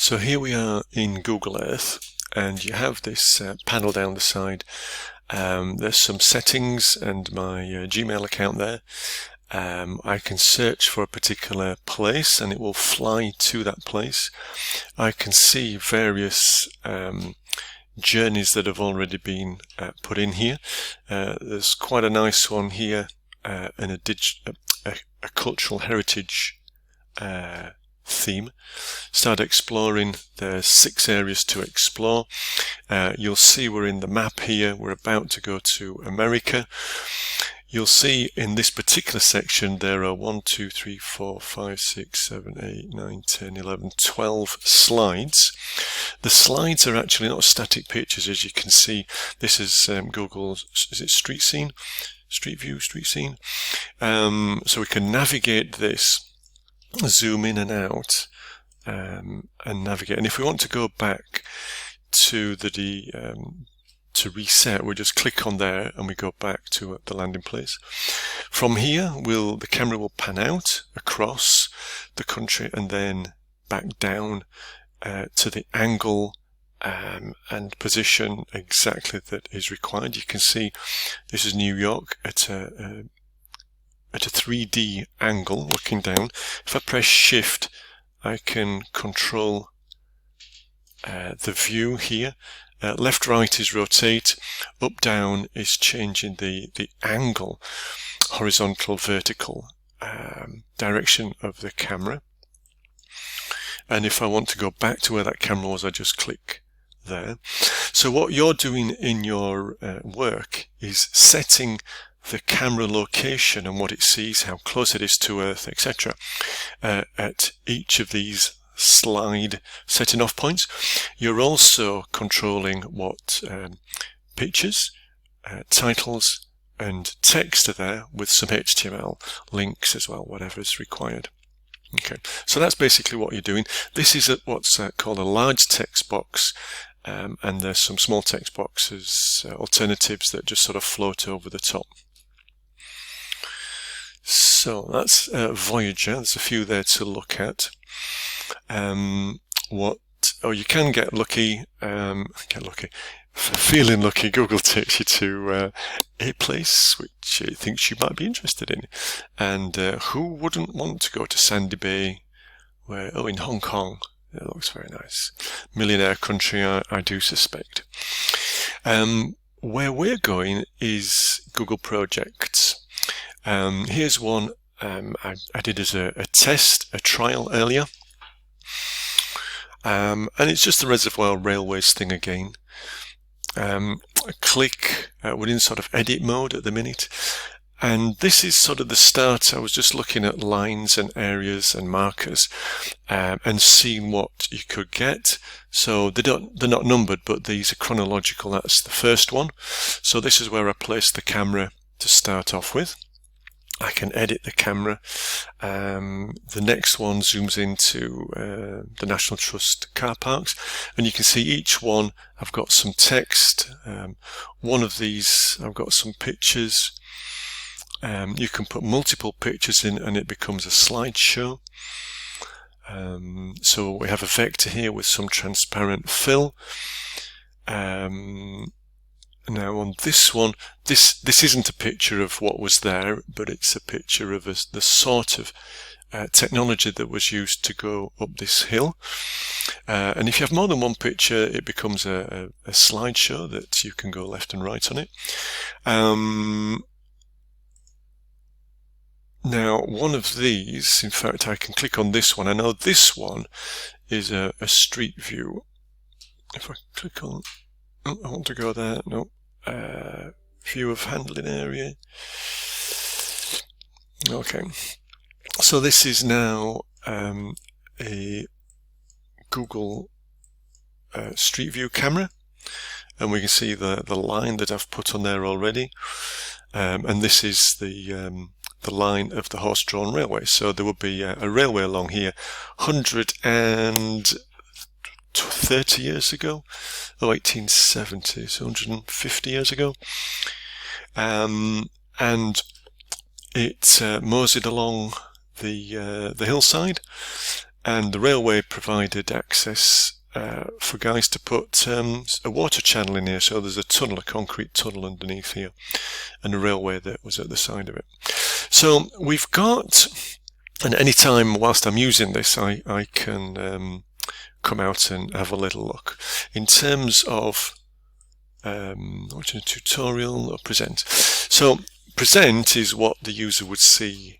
So here we are in Google Earth, and you have this panel down the side. There's some settings and my Gmail account there. I can search for a particular place and it will fly to that place. I can see various journeys that have already been put in here. There's quite a nice one here in a cultural heritage theme. Start exploring. There's 6 areas to explore. You'll see we're in the map here. We're about to go to America. You'll see in this particular section there are 1, 2, 3, 4, 5, 6, 7, 8, 9, 10, 11, 12 slides. The slides are actually not static pictures, as you can see. This is Google's, is it Street Scene? Street View, Street Scene. So we can navigate this, zoom in and out, and navigate. And if we want to go back to to reset, we just click on there and we go back to the landing place. From here, the camera will pan out across the country and then back down to the angle and position exactly that is required. You can see this is New York at a 3D angle looking down. If I press Shift, I can control the view here. Left, right is rotate. Up, down is changing the angle, horizontal, vertical direction of the camera. And if I want to go back to where that camera was, I just click there. So what you're doing in your work is setting the camera location and what it sees, how close it is to Earth, etc. At each of these slide setting off points. You're also controlling what pictures, titles and text are there, with some HTML links as well, whatever is required. Okay, so that's basically what you're doing. This is what's called a large text box, and there's some small text boxes, alternatives that just sort of float over the top. So that's Voyager. There's a few there to look at. You can get lucky. Feeling lucky, Google takes you to a place which it thinks you might be interested in. And who wouldn't want to go to Sandy Bay, in Hong Kong? It looks very nice. Millionaire country, I do suspect. Where we're going is Google Projects. Here's one I did as a test, a trial earlier. And it's just the Reservoir Railways thing again. Click, we're in sort of edit mode at the minute. And this is sort of the start. I was just looking at lines and areas and markers and seeing what you could get. So they're not numbered, but these are chronological. That's the first one. So this is where I placed the camera to start off with. I can edit the camera. The next one zooms into the National Trust car parks, and you can see each one I've got some text. One of these I've got some pictures. You can put multiple pictures in and it becomes a slideshow. So we have a vector here with some transparent fill. Now on this one, this isn't a picture of what was there, but it's a picture of the sort of technology that was used to go up this hill. And if you have more than one picture, it becomes a slideshow that you can go left and right on it. Now one of these, in fact I can click on this one. I know this one is a street view. If I click on, I want to go there, no. View of handling area. Okay, so this is now a Google Street View camera, and we can see the line that I've put on there already, and this is the line of the horse-drawn railway. So there would be a railway along here 130 years ago, 1870, so 150 years ago, and it moseyed along the hillside, and the railway provided access for guys to put a water channel in here. So there's a tunnel, a concrete tunnel underneath here, and a railway that was at the side of it. So we've got, and anytime whilst I'm using this, I can come out and have a little look. In terms of watching a tutorial or present. So present is what the user would see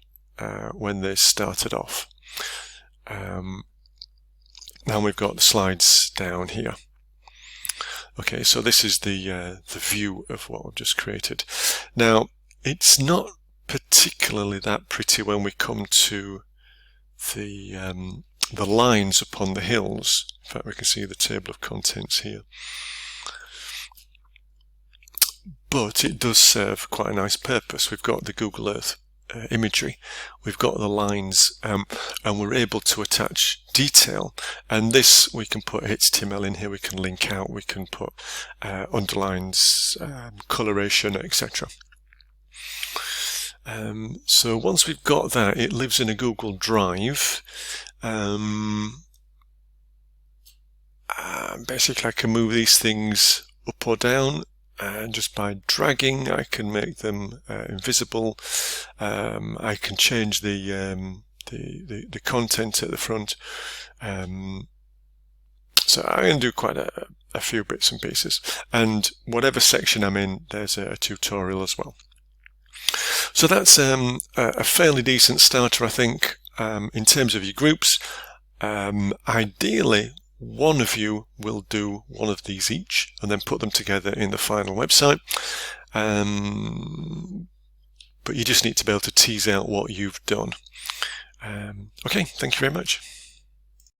when they started off. Now we've got the slides down here. Okay, so this is the view of what I've just created. Now it's not particularly that pretty when we come to the lines upon the hills. In fact, we can see the table of contents here. But it does serve quite a nice purpose. We've got the Google Earth imagery, we've got the lines, and we're able to attach detail, and this we can put HTML in here, we can link out, we can put underlines, coloration, etc. So once we've got that, it lives in a Google Drive. Basically I can move these things up or down, and just by dragging I can make them invisible. I can change the content at the front. So I can do quite a few bits and pieces, and whatever section I'm in, there's a tutorial as well. So that's a fairly decent starter, I think, in terms of your groups. Ideally, one of you will do one of these each and then put them together in the final website. But you just need to be able to tease out what you've done. Okay, thank you very much.